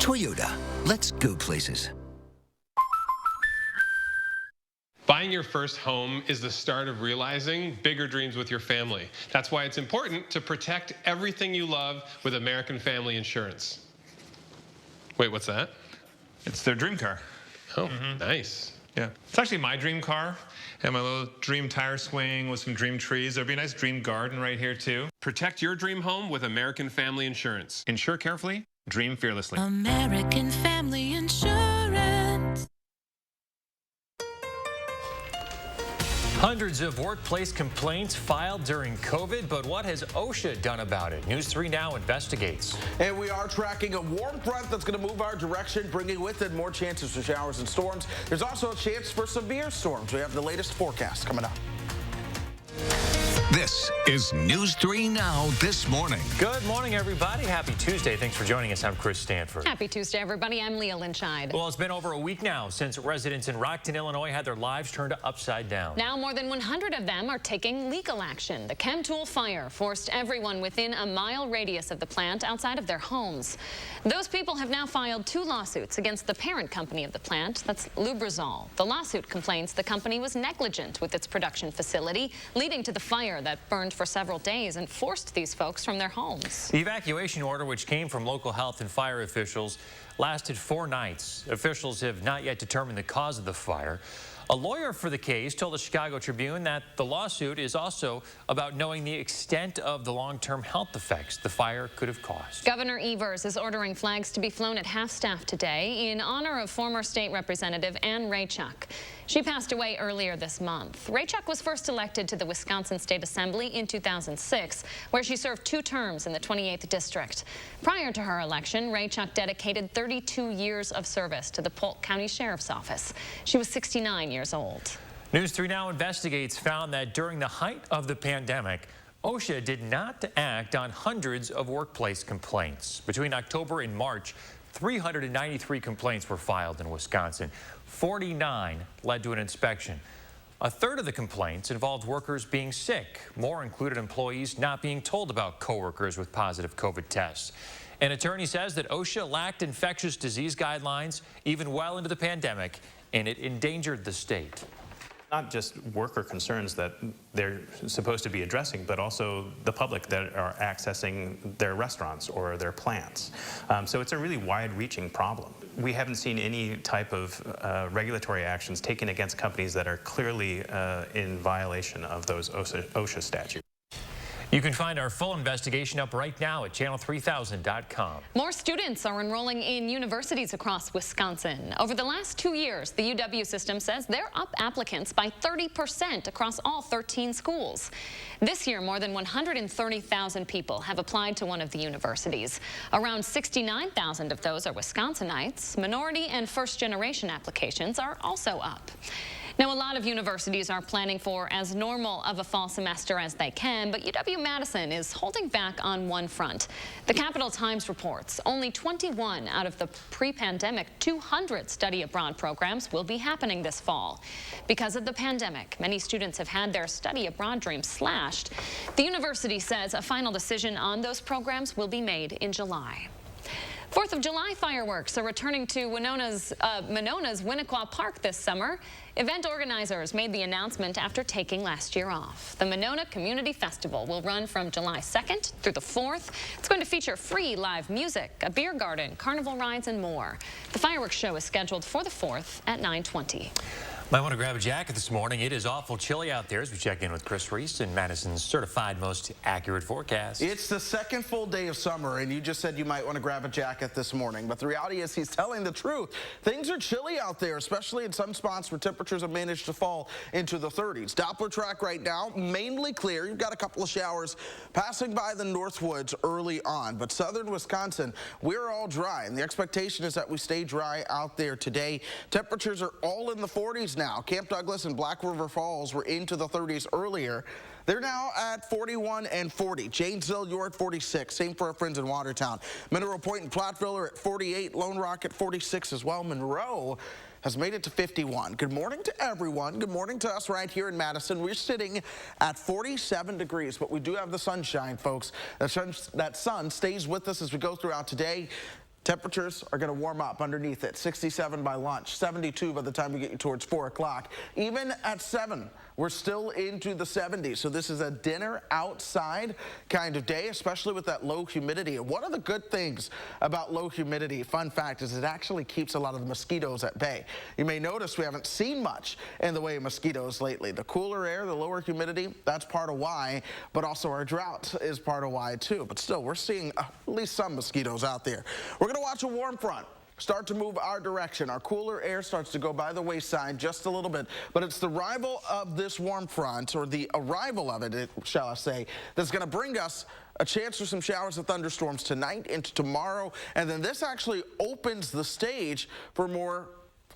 Toyota, let's go places. Buying your first home is the start of realizing bigger dreams with your family. That's why it's important to protect everything you love with American Family Insurance. Wait, what's that? It's their dream car. Oh, nice. Yeah. It's actually my dream car. And my little dream tire swing with some dream trees. There'll be a nice dream garden right here, too. Protect your dream home with American Family Insurance. Insure carefully, dream fearlessly. American Family Insurance. Hundreds of workplace complaints filed during COVID, but what has OSHA done about it? News 3 Now investigates. And we are tracking a warm front that's going to move our direction, bringing with it more chances for showers and storms. There's also a chance for severe storms. We have the latest forecast coming up. This is News 3 Now this morning. Good morning, everybody. Happy Tuesday. Thanks for joining us. I'm Chris Stanford. Happy Tuesday, everybody. I'm Leah Lynchide. Well, it's been over a week now since residents in Rockton, Illinois had their lives turned upside down. Now more than 100 of them are taking legal action. The Chemtool fire forced everyone within a mile radius of the plant outside of their homes. Those people have now filed 2 lawsuits against the parent company of the plant, that's Lubrizol. The lawsuit complains the company was negligent with its production facility, leading to the fire that burned for several days and forced these folks from their homes. The evacuation order, which came from local health and fire officials, lasted 4 nights. Officials have not yet determined the cause of the fire. A lawyer for the case told the Chicago Tribune that the lawsuit is also about knowing the extent of the long-term health effects the fire could have caused. Governor Evers is ordering flags to be flown at half-staff today in honor of former state representative Ann Raychu. She passed away earlier this month. Raychu was first elected to the Wisconsin State Assembly in 2006, where she served 2 terms in the 28th District. Prior to her election, Raychu dedicated 32 years of service to the Polk County Sheriff's Office. She was 69 years old. News 3 Now investigates found that during the height of the pandemic, OSHA did not act on hundreds of workplace complaints. Between October and March, 393 complaints were filed in Wisconsin. 49 led to an inspection. A third of the complaints involved workers being sick. More included employees not being told about coworkers with positive COVID tests. An attorney says that OSHA lacked infectious disease guidelines even well into the pandemic, and it endangered the state. Not just worker concerns that they're supposed to be addressing, but also the public that are accessing their restaurants or their plants. So it's a really wide-reaching problem. We haven't seen any type of regulatory actions taken against companies that are clearly in violation of those OSHA statutes. You can find our full investigation up right now at channel3000.com. More students are enrolling in universities across Wisconsin. Over the last 2 years, the UW system says they're up applicants by 30% across all 13 schools. This year, more than 130,000 people have applied to one of the universities. Around 69,000 of those are Wisconsinites. Minority and first-generation applications are also up. Now, a lot of universities are planning for as normal of a fall semester as they can, but UW-Madison is holding back on one front. The Capital Times reports only 21 out of the pre-pandemic 200 study abroad programs will be happening this fall. Because of the pandemic, many students have had their study abroad dreams slashed. The university says a final decision on those programs will be made in July. 4th of July fireworks are returning to Monona's Winnequa Park this summer. Event organizers made the announcement after taking last year off. The Monona Community Festival will run from July 2nd through the 4th. It's going to feature free live music, a beer garden, carnival rides, and more. The fireworks show is scheduled for the 4th at 9:20. Might want to grab a jacket this morning. It is awful chilly out there as we check in with Chris Reese and Madison's certified most accurate forecast. It's the second full day of summer, and you just said you might want to grab a jacket this morning. But the reality is he's telling the truth. Things are chilly out there, especially in some spots where temperatures have managed to fall into the 30s. Doppler track right now, mainly clear. You've got a couple of showers passing by the Northwoods early on. But southern Wisconsin, we're all dry, and the expectation is that we stay dry out there today. Temperatures are all in the 40s now. Camp Douglas and Black River Falls were into the 30s earlier. They're now at 41 and 40. Janesville, you're at 46. Same for our friends in Watertown. Mineral Point and Platteville are at 48. Lone Rock at 46 as well. Monroe has made it to 51. Good morning to everyone. Good morning to us right here in Madison. We're sitting at 47 degrees, but we do have the sunshine, folks. That sun stays with us as we go throughout today. Temperatures are going to warm up underneath it. 67 by lunch, 72 by the time we get you towards 4 o'clock. Even at 7, we're still into the 70s. So this is a dinner outside kind of day, especially with that low humidity. And one of the good things about low humidity, fun fact, is it actually keeps a lot of the mosquitoes at bay. You may notice we haven't seen much in the way of mosquitoes lately. The cooler air, the lower humidity, that's part of why, but also our drought is part of why too. But still, we're seeing at least some mosquitoes out there. We're going to watch a warm front start to move our direction. Our cooler air starts to go by the wayside just a little bit, but it's the arrival of this warm front, or the arrival of it, shall I say, that's going to bring us a chance for some showers and thunderstorms tonight into tomorrow, and then this actually opens the stage for more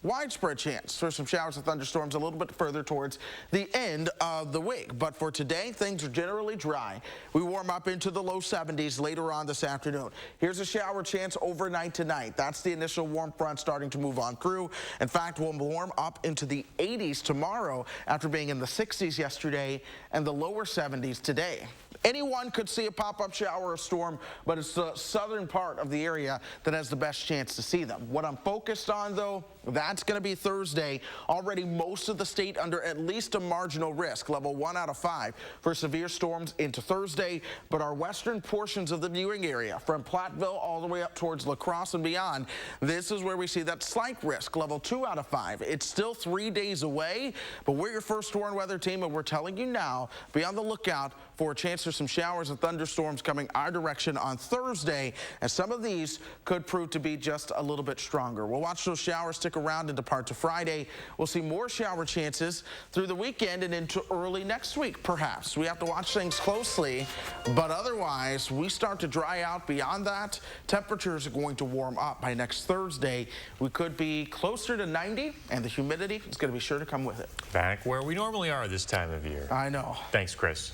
widespread chance for some showers and thunderstorms a little bit further towards the end of the week. But for today, things are generally dry. We warm up into the low 70s later on this afternoon. Here's a shower chance overnight tonight. That's the initial warm front starting to move on through. In fact, we'll warm up into the 80s tomorrow after being in the 60s yesterday and the lower 70s today. Anyone could see a pop-up shower or storm, but it's the southern part of the area that has the best chance to see them. What I'm focused on, though, that's going to be Thursday. Already most of the state under at least a marginal risk, level 1 out of 5, for severe storms into Thursday. But our western portions of the viewing area, from Platteville all the way up towards La Crosse and beyond, this is where we see that slight risk, level 2 out of 5. It's still 3 days away, but we're your first warned weather team, and we're telling you now, be on the lookout for a chance for some showers and thunderstorms coming our direction on Thursday, and some of these could prove to be just a little bit stronger. We'll watch those showers stick around into parts of Friday. We'll see more shower chances through the weekend and into early next week, perhaps. We have to watch things closely, but otherwise, we start to dry out. Beyond that, temperatures are going to warm up by next Thursday. We could be closer to 90, and the humidity is going to be sure to come with it. Back where we normally are this time of year. I know. Thanks, Chris.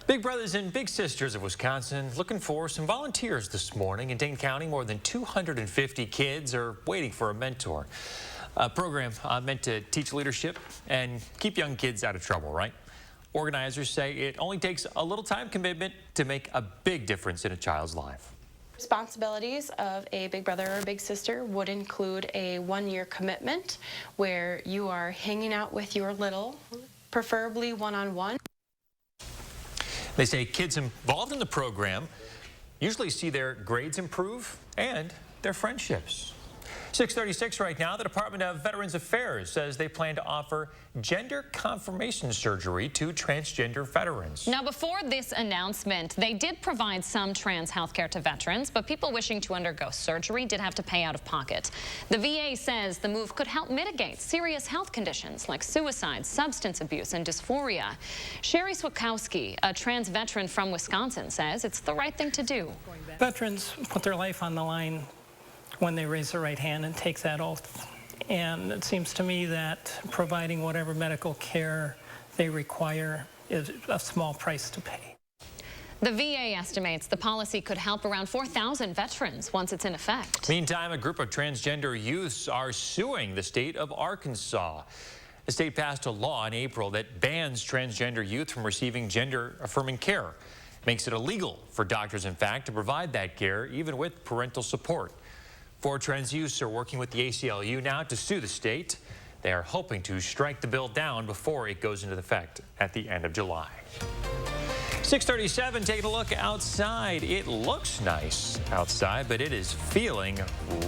Big Brothers and Big Sisters of Wisconsin looking for some volunteers this morning. In Dane County, more than 250 kids are waiting for a mentor. A program meant to teach leadership and keep young kids out of trouble, right? Organizers say it only takes a little time commitment to make a big difference in a child's life. Responsibilities of a big brother or a big sister would include a 1-year commitment where you are hanging out with your little, preferably one-on-one. They say kids involved in the program usually see their grades improve and their friendships. 6:36 right now. The Department of Veterans Affairs says they plan to offer gender confirmation surgery to transgender veterans. Now, before this announcement, they did provide some trans health care to veterans, but people wishing to undergo surgery did have to pay out of pocket. The VA says the move could help mitigate serious health conditions like suicide, substance abuse, and dysphoria. Sherry Swakowski, a trans veteran from Wisconsin, says it's the right thing to do. Veterans put their life on the line when they raise their right hand and take that oath. And it seems to me that providing whatever medical care they require is a small price to pay. The VA estimates the policy could help around 4,000 veterans once it's in effect. Meantime, a group of transgender youths are suing the state of Arkansas. The state passed a law in April that bans transgender youth from receiving gender-affirming care. Makes it illegal for doctors, in fact, to provide that care, even with parental support. 4 trans youths are working with the ACLU now to sue the state. They are hoping to strike the bill down before it goes into effect at the end of July. 6:37, taking a look outside. It looks nice outside, but it is feeling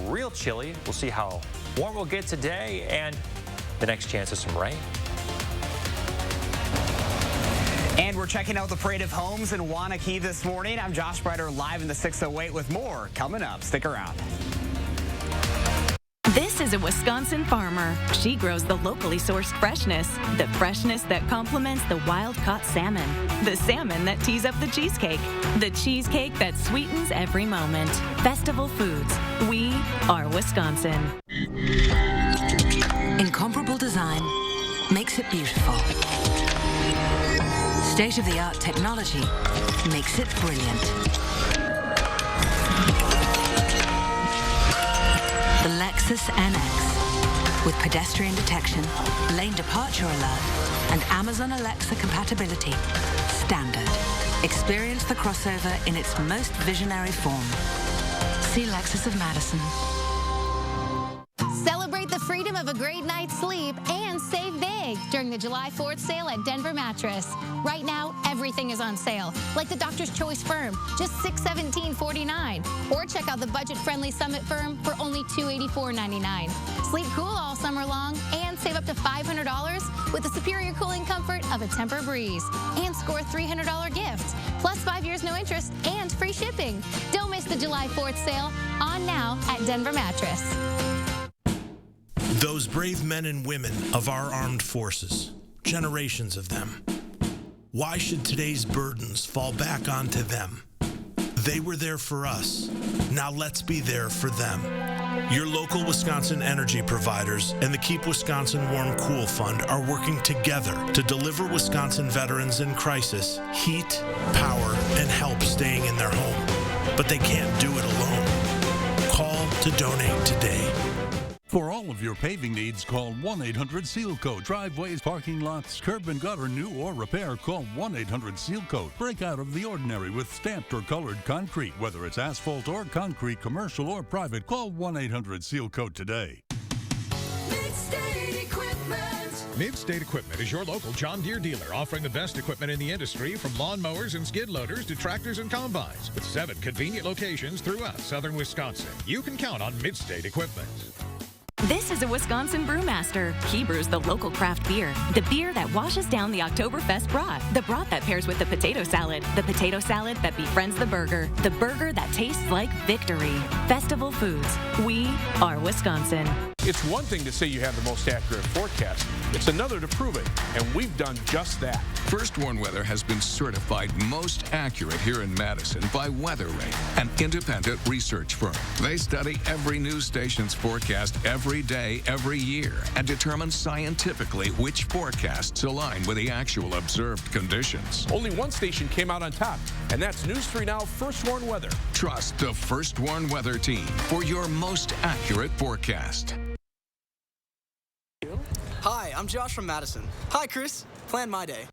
real chilly. We'll see how warm we'll get today and the next chance of some rain. And we're checking out the parade of homes in Waunakee this morning. I'm Josh Breiter, live in the 608 with more coming up. Stick around. This is a Wisconsin farmer. She grows the locally sourced freshness, the freshness that complements the wild-caught salmon, the salmon that tees up the cheesecake that sweetens every moment. Festival Foods. We are Wisconsin. Incomparable design, makes it beautiful. State-of-the-art technology makes it brilliant. The Lexus NX, with pedestrian detection, lane departure alert, and Amazon Alexa compatibility. Standard. Experience the crossover in its most visionary form. See Lexus of Madison. Celebrate the freedom of a great night's sleep and save big during the July 4th sale at Denver Mattress. Right now, everything is on sale, like the Doctor's Choice Firm, just $617.49. Or check out the budget-friendly Summit Firm for only $284.99. Sleep cool all summer long and save up to $500 with the superior cooling comfort of a Tempur Breeze. And score $300 gifts, plus 5 years no interest and free shipping. Don't miss the July 4th sale, on now at Denver Mattress. Those brave men and women of our armed forces, generations of them. Why should today's burdens fall back onto them? They were there for us. Now let's be there for them. Your local Wisconsin energy providers and the Keep Wisconsin Warm Cool Fund are working together to deliver Wisconsin veterans in crisis heat, power, and help staying in their home. But they can't do it alone. Call to donate today. For all of your paving needs, call 1-800-SEAL-COAT. Driveways, parking lots, curb and gutter, new or repair, call 1-800-SEAL-COAT. Break out of the ordinary with stamped or colored concrete. Whether it's asphalt or concrete, commercial or private, call 1-800-SEAL-COAT today. Mid-State Equipment is your local John Deere dealer, offering the best equipment in the industry, from lawnmowers and skid loaders to tractors and combines. With 7 convenient locations throughout southern Wisconsin, you can count on Mid-State Equipment. This is a Wisconsin brewmaster. He brews the local craft beer, the beer that washes down the Oktoberfest broth, the broth that pairs with the potato salad that befriends the burger that tastes like victory. Festival Foods. We are Wisconsin. It's one thing to say you have the most accurate forecast. It's another to prove it, and we've done just that. First Warn Weather has been certified most accurate here in Madison by WeatherRate, an independent research firm. They study every news station's forecast every day, every year, and determine scientifically which forecasts align with the actual observed conditions. Only one station came out on top, and that's News 3 Now First Warn Weather. Trust the First Warn Weather team for your most accurate forecast. Hi, I'm Josh from Madison. Hi, Chris. Plan my day.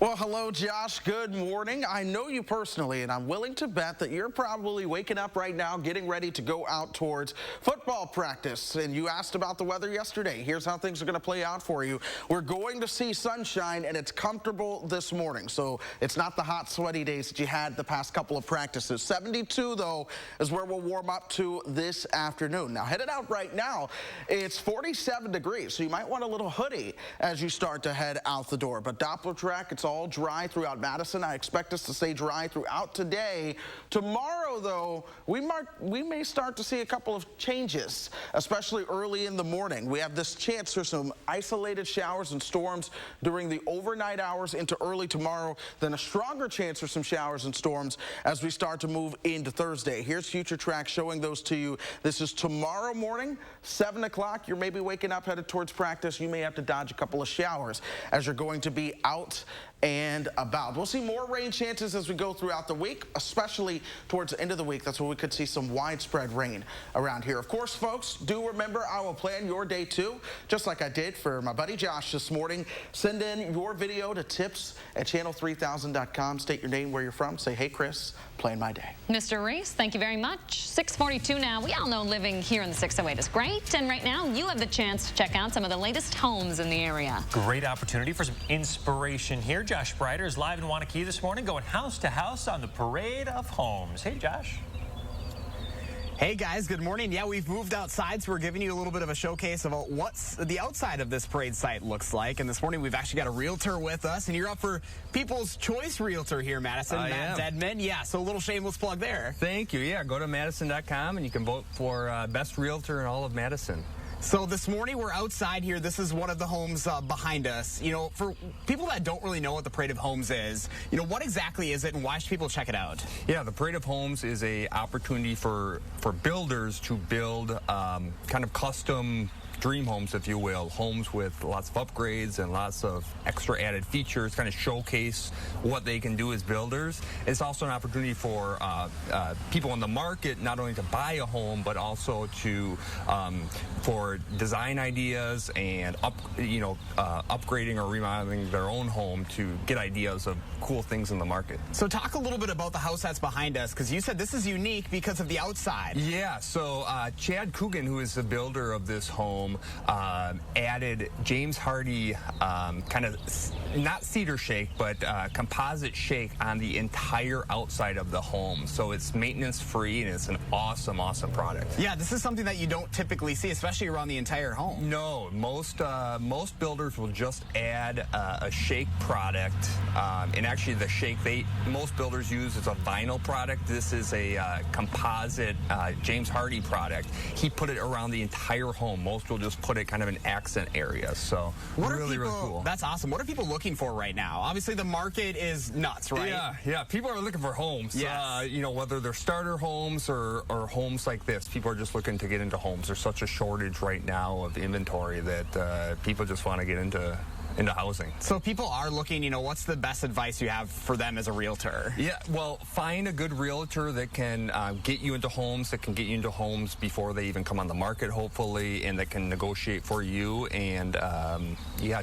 Well, hello, Josh. Good morning. I know you personally, and I'm willing to bet that you're probably waking up right now, getting ready to go out towards football practice. And you asked about the weather yesterday. Here's how things are going to play out for you. We're going to see sunshine, and it's comfortable this morning. So it's not the hot, sweaty days that you had the past couple of practices. 72, though, is where we'll warm up to this afternoon. Now, headed out right now, it's 47 degrees, so you might want a little hoodie as you start to head out the door. But Doppler track, it's all dry throughout Madison. I expect us to stay dry throughout today. Tomorrow, though, we may start to see a couple of changes, especially early in the morning. We have this chance for some isolated showers and storms during the overnight hours into early tomorrow, then a stronger chance for some showers and storms as we start to move into Thursday. Here's Future Track showing those to you. This is tomorrow morning, 7 o'clock. You're maybe waking up headed towards practice. You may have to dodge a couple of showers as you're going to be out and about. We'll see more rain chances as we go throughout the week, especially towards the end of the week. That's when we could see some widespread rain around here. Of course, folks, do remember I will plan your day too, just like I did for my buddy Josh this morning. Send in your video to tips@channel3000.com. State your name, where you're from. Say, hey, Chris, plan my day. Mr. Reese, thank you very much. 642 now. We all know living here in the 608 is great. And right now, you have the chance to check out some of the latest homes in the area. Great opportunity for some inspiration here. Josh Sprider is live in Wanakee this morning, going house to house on the Parade of Homes. Hey, Josh. Hey guys, good morning. Yeah, we've moved outside, so we're giving you a little bit of a showcase about what's the outside of this parade site looks like. And this morning we've actually got a realtor with us, and you're up for People's Choice Realtor here, Madison. Matt Deadman. Yeah, so a little shameless plug there. Thank you. Yeah, go to Madison.com and you can vote for best realtor in all of Madison. So this morning we're outside here. This is one of the homes behind us. You know, for people that don't really know what the Parade of Homes is, you know, what exactly is it and why should people check it out? Yeah, the Parade of Homes is a opportunity for builders to build kind of custom dream homes, if you will, homes with lots of upgrades and lots of extra added features, kind of showcase what they can do as builders. It's also an opportunity for people in the market not only to buy a home, but also to for design ideas and upgrading or remodeling their own home to get ideas of cool things in the market. So talk a little bit about the house that's behind us, because you said this is unique because of the outside. Yeah, so Chad Coogan, who is the builder of this home, added James Hardy kind of, not cedar shake, but composite shake on the entire outside of the home. So it's maintenance free and it's an awesome, awesome product. Yeah, this is something that you don't typically see, especially around the entire home. No, most builders will just add a shake product, and actually the shake most builders use is a vinyl product. This is a composite James Hardy product. He put it around the entire home. Most will just put it kind of in accent areas. So really cool. That's awesome. What are people looking for right now? Obviously the market is nuts, right? Yeah. People are looking for homes. Yes. Whether they're starter homes or homes like this, people are just looking to get into homes. There's such a shortage right now of inventory that people just want to get into housing. So people are looking, what's the best advice you have for them as a realtor? Yeah, well, find a good realtor that can get you into homes, before they even come on the market, hopefully, and that can negotiate for you and,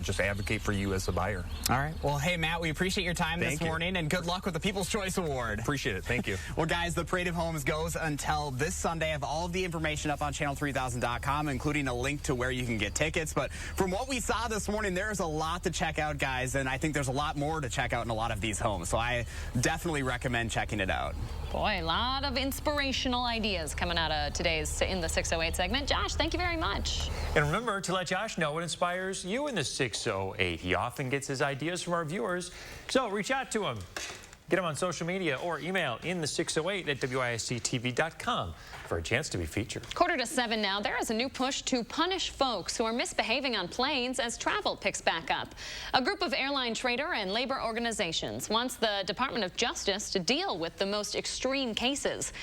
just advocate for you as a buyer. All right. Well, hey, Matt, we appreciate your time this morning, and good luck with the People's Choice Award. Appreciate it. Thank you. Well, guys, the Parade of Homes goes until this Sunday. I have all of the information up on channel3000.com, including a link to where you can get tickets. But from what we saw this morning, there's a lot to check out, guys, and I think there's a lot more to check out in a lot of these homes. So I definitely recommend checking it out. Boy, a lot of inspirational ideas coming out of today's In the 608 segment. Josh, thank you very much. And remember to let Josh know what inspires you in the 608. He often gets his ideas from our viewers, so reach out to him. Get him on social media or email in the 608 at WISCTV.com for a chance to be featured. 6:45 now. There is a new push to punish folks who are misbehaving on planes as travel picks back up. A group of airline trader and labor organizations wants the Department of Justice to deal with the most extreme cases.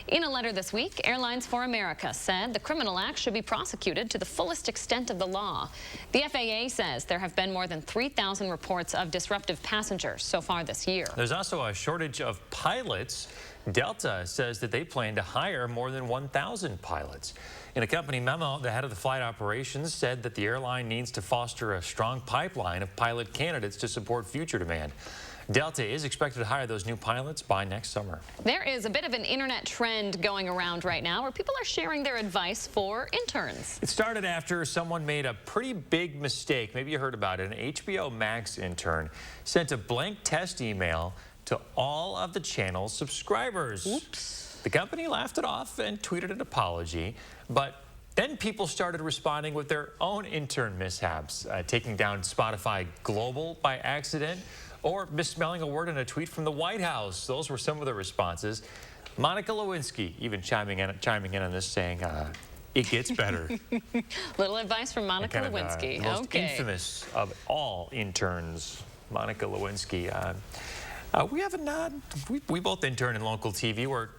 In a letter this week, Airlines for America said the criminal act should be prosecuted to the fullest extent of the law. The FAA says there have been more than 3,000 reports of disruptive passengers so far this year. There's also a shortage of pilots. Delta says that they plan to hire more than 1,000 pilots. In a company memo, the head of the flight operations said that the airline needs to foster a strong pipeline of pilot candidates to support future demand. Delta is expected to hire those new pilots by next summer. There is a bit of an internet trend going around right now where people are sharing their advice for interns. It started after someone made a pretty big mistake. Maybe you heard about it. An HBO Max intern sent a blank test email to all of the channel's subscribers. Oops. The company laughed it off and tweeted an apology, but then people started responding with their own intern mishaps, taking down Spotify Global by accident, or misspelling a word in a tweet from the White House. Those were some of the responses. Monica Lewinsky even chiming in on this, saying, it gets better. Little advice from Monica Lewinsky. The most infamous of all interns, Monica Lewinsky. We both intern in local TV. We're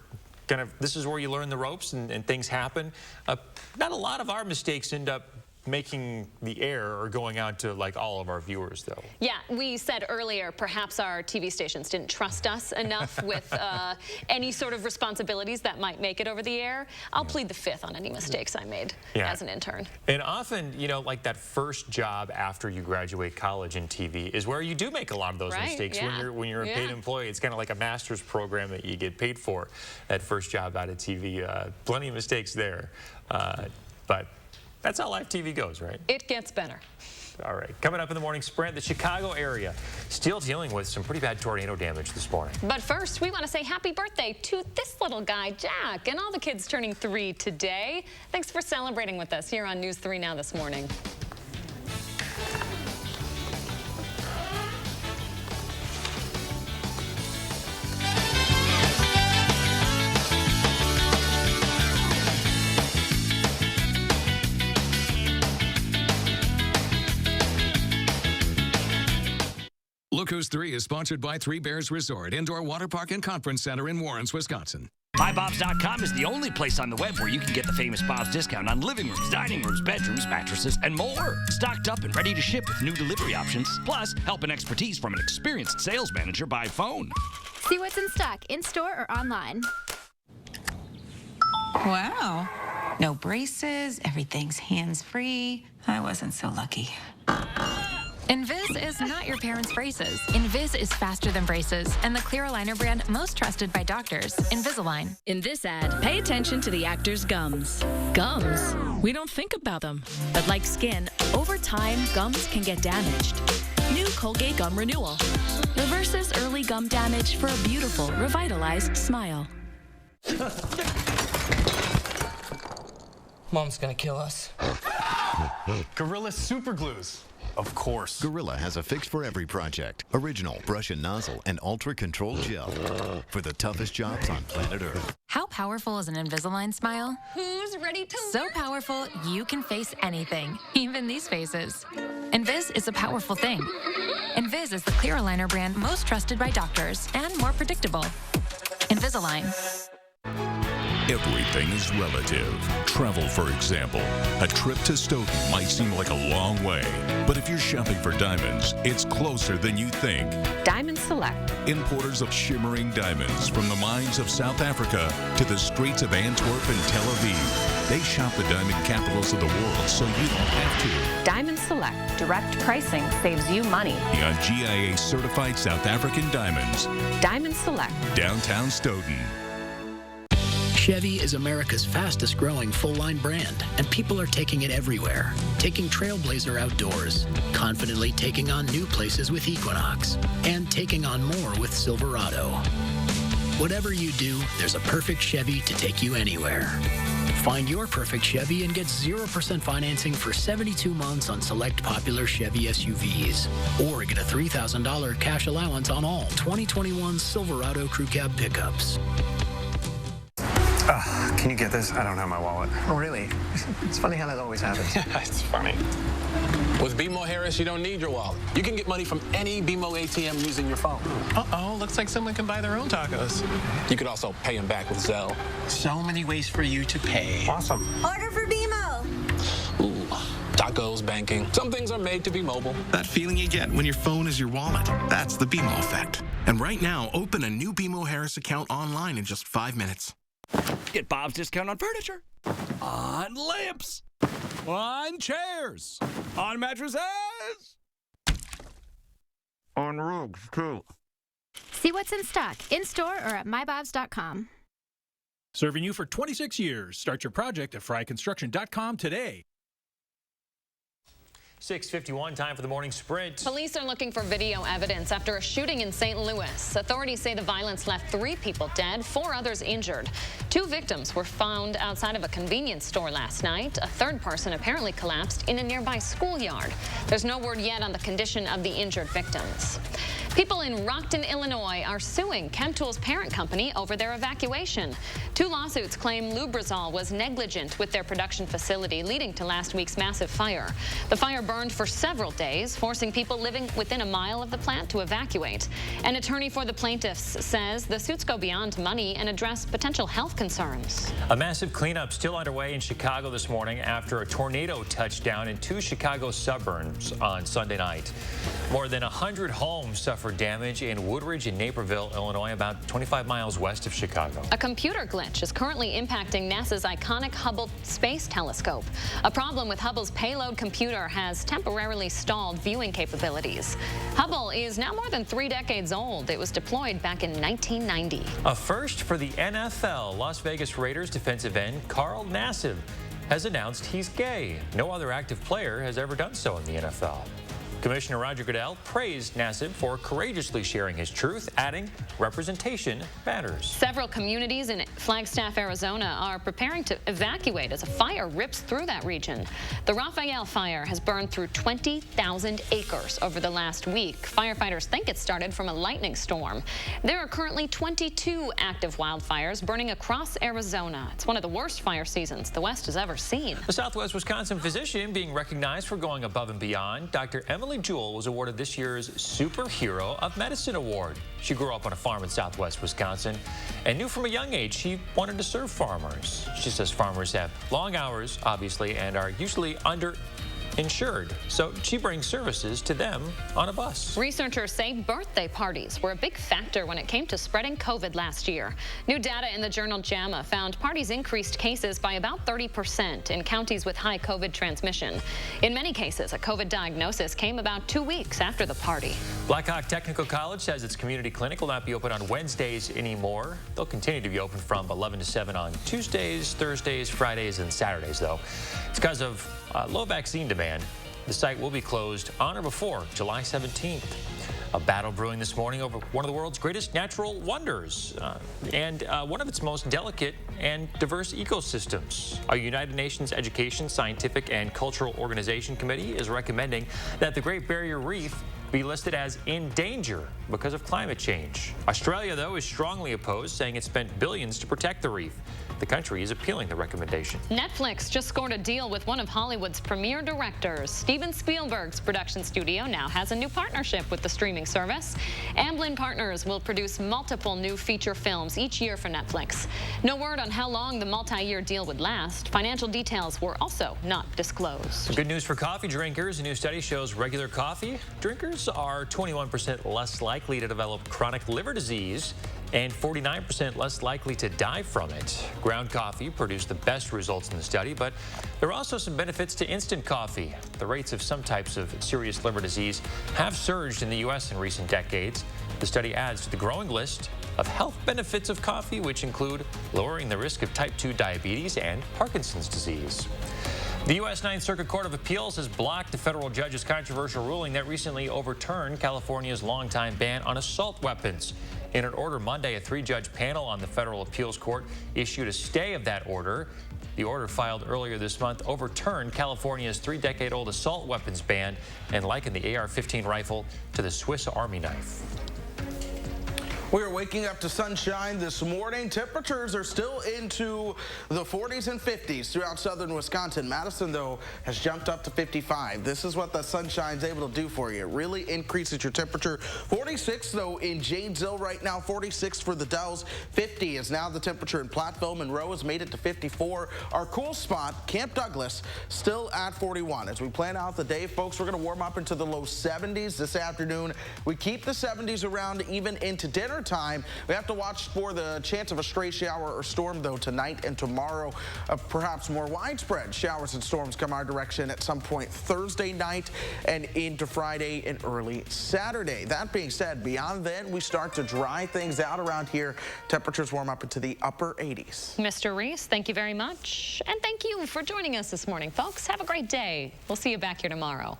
kind of, this is where you learn the ropes and things happen. Not a lot of our mistakes end up making the air or going out to like all of our viewers, though. Yeah, we said earlier perhaps our TV stations didn't trust us enough with any sort of responsibilities that might make it over the air. I'll plead the fifth on any mistakes I made as an intern. And often, like that first job after you graduate college in TV is where you do make a lot of those mistakes. When you're a paid employee, it's kind of like a master's program that you get paid for. That first job out of TV, plenty of mistakes there. But that's how live TV goes, right? It gets better. All right. Coming up in the morning sprint, the Chicago area still dealing with some pretty bad tornado damage this morning. But first, we want to say happy birthday to this little guy, Jack, and all the kids turning 3 today. Thanks for celebrating with us here on News 3 Now this morning. Look Who's 3 is sponsored by Three Bears Resort, Indoor Water Park and Conference Center in Warrens, Wisconsin. MyBob's.com is the only place on the web where you can get the famous Bob's discount on living rooms, dining rooms, bedrooms, mattresses, and more. Stocked up and ready to ship with new delivery options, plus help and expertise from an experienced sales manager by phone. See what's in stock, in-store or online. Wow. No braces, everything's hands-free. I wasn't so lucky. Invis is not your parents' braces. Invis is faster than braces, and the clear aligner brand most trusted by doctors, Invisalign. In this ad, pay attention to the actor's gums. Gums? We don't think about them. But like skin, over time, gums can get damaged. New Colgate Gum Renewal reverses early gum damage for a beautiful, revitalized smile. Mom's gonna kill us. Gorilla Super Glues. Of course. Gorilla has a fix for every project. Original brush and nozzle and ultra-controlled gel for the toughest jobs on planet Earth. How powerful is an Invisalign smile? Who's ready to So powerful, you can face anything, even these faces. Invis is a powerful thing. Invis is the clear aligner brand most trusted by doctors and more predictable. Invisalign. Everything is relative. Travel, for example. A trip to Stoughton might seem like a long way, but if you're shopping for diamonds, it's closer than you think. Diamond Select. Importers of shimmering diamonds from the mines of South Africa to the streets of Antwerp and Tel Aviv. They shop the diamond capitals of the world so you don't have to. Diamond Select. Direct pricing saves you money. On GIA certified South African diamonds. Diamond Select. Downtown Stoughton. Chevy is America's fastest growing full-line brand, and people are taking it everywhere. Taking Trailblazer outdoors, confidently taking on new places with Equinox, and taking on more with Silverado. Whatever you do, there's a perfect Chevy to take you anywhere. Find your perfect Chevy and get 0% financing for 72 months on select popular Chevy SUVs. Or get a $3,000 cash allowance on all 2021 Silverado Crew Cab pickups. Can you get this? I don't have my wallet. Oh, really? It's funny how that always happens. Yeah, it's funny. With BMO Harris, you don't need your wallet. You can get money from any BMO ATM using your phone. Uh-oh, looks like someone can buy their own tacos. You could also pay them back with Zelle. So many ways for you to pay. Awesome. Order for BMO. Ooh, tacos, banking. Some things are made to be mobile. That feeling you get when your phone is your wallet. That's the BMO effect. And right now, open a new BMO Harris account online in just 5 minutes. Get Bob's discount on furniture. On lamps. On chairs. On mattresses. On rugs, too. See what's in stock, in-store or at mybobs.com. Serving you for 26 years. Start your project at fryconstruction.com today. 6:51, time for the morning sprint. Police are looking for video evidence after a shooting in St. Louis. Authorities say the violence left 3 people dead, 4 others injured. 2 victims were found outside of a convenience store last night. A 3rd person apparently collapsed in a nearby schoolyard. There's no word yet on the condition of the injured victims. People in Rockton, Illinois are suing Chemtool's parent company over their evacuation. 2 lawsuits claim Lubrizol was negligent with their production facility, leading to last week's massive fire. The fire burned for several days, forcing people living within a mile of the plant to evacuate. An attorney for the plaintiffs says the suits go beyond money and address potential health concerns. A massive cleanup still underway in Chicago this morning after a tornado touched down in 2 Chicago suburbs on Sunday night. More than 100 homes suffered damage in Woodridge and Naperville, Illinois, about 25 miles west of Chicago. A computer glitch is currently impacting NASA's iconic Hubble Space Telescope. A problem with Hubble's Payload computer has temporarily stalled viewing capabilities. Hubble is now more than 3 decades old. It was deployed back in 1990. A first for the NFL. Las Vegas Raiders defensive end Carl Nassib has announced he's gay. No other active player has ever done so in the NFL. Commissioner Roger Goodell praised Nassib for courageously sharing his truth, adding, representation matters. Several communities in Flagstaff, Arizona are preparing to evacuate as a fire rips through that region. The Rafael fire has burned through 20,000 acres over the last week. Firefighters think it started from a lightning storm. There are currently 22 active wildfires burning across Arizona. It's one of the worst fire seasons the West has ever seen. The Southwest Wisconsin physician being recognized for going above and beyond, Dr. Emily Shirley Jewell was awarded this year's Superhero of Medicine Award. She grew up on a farm in southwest Wisconsin and knew from a young age she wanted to serve farmers. She says farmers have long hours, obviously, and are usually underinsured, so she brings services to them on a bus. Researchers say birthday parties were a big factor when it came to spreading COVID last year. New data in the journal JAMA found parties increased cases by about 30% in counties with high COVID transmission. In many cases, a COVID diagnosis came about 2 weeks after the party. Blackhawk Technical College says its community clinic will not be open on Wednesdays anymore. They'll continue to be open from 11 to 7 on Tuesdays, Thursdays, Fridays, and Saturdays, though. It's because of low vaccine demand. The site will be closed on or before July 17th. A battle brewing this morning over one of the world's greatest natural wonders and one of its most delicate and diverse ecosystems. A United Nations Education, Scientific, and Cultural Organization Committee is recommending that the Great Barrier Reef be listed as endangered because of climate change. Australia, though, is strongly opposed, saying it spent billions to protect the reef. The country is appealing the recommendation. Netflix just scored a deal with one of Hollywood's premier directors. Steven Spielberg's production studio now has a new partnership with the streaming service. Amblin Partners will produce multiple new feature films each year for Netflix. No word on how long the multi-year deal would last. Financial details were also not disclosed. Good news for coffee drinkers. A new study shows regular coffee drinkers are 21% less likely to develop chronic liver disease and 49% less likely to die from it. Ground coffee produced the best results in the study, but there are also some benefits to instant coffee. The rates of some types of serious liver disease have surged in the U.S. in recent decades. The study adds to the growing list of health benefits of coffee, which include lowering the risk of type 2 diabetes and Parkinson's disease. The U.S. Ninth Circuit Court of Appeals has blocked a federal judge's controversial ruling that recently overturned California's longtime ban on assault weapons. In an order Monday, a 3-judge panel on the Federal Appeals Court issued a stay of that order. The order filed earlier this month overturned California's 3-decade-old assault weapons ban and likened the AR-15 rifle to the Swiss Army knife. We are waking up to sunshine this morning. Temperatures are still into the 40s and 50s throughout southern Wisconsin. Madison, though, has jumped up to 55. This is what the sunshine's able to do for you. It really increases your temperature. 46, though, in Janesville right now. 46 for the Dells. 50 is now the temperature in Platteville. Monroe has made it to 54. Our cool spot, Camp Douglas, still at 41. As we plan out the day, folks, we're going to warm up into the low 70s this afternoon. We keep the 70s around even into dinner time. We have to watch for the chance of a stray shower or storm, though, tonight and tomorrow. Perhaps more widespread showers and storms come our direction at some point Thursday night and into Friday and early Saturday. That being said, beyond then, we start to dry things out around here. Temperatures warm up into the upper 80s. Mr. Reese, thank you very much. And thank you for joining us this morning, folks. Have a great day. We'll see you back here tomorrow.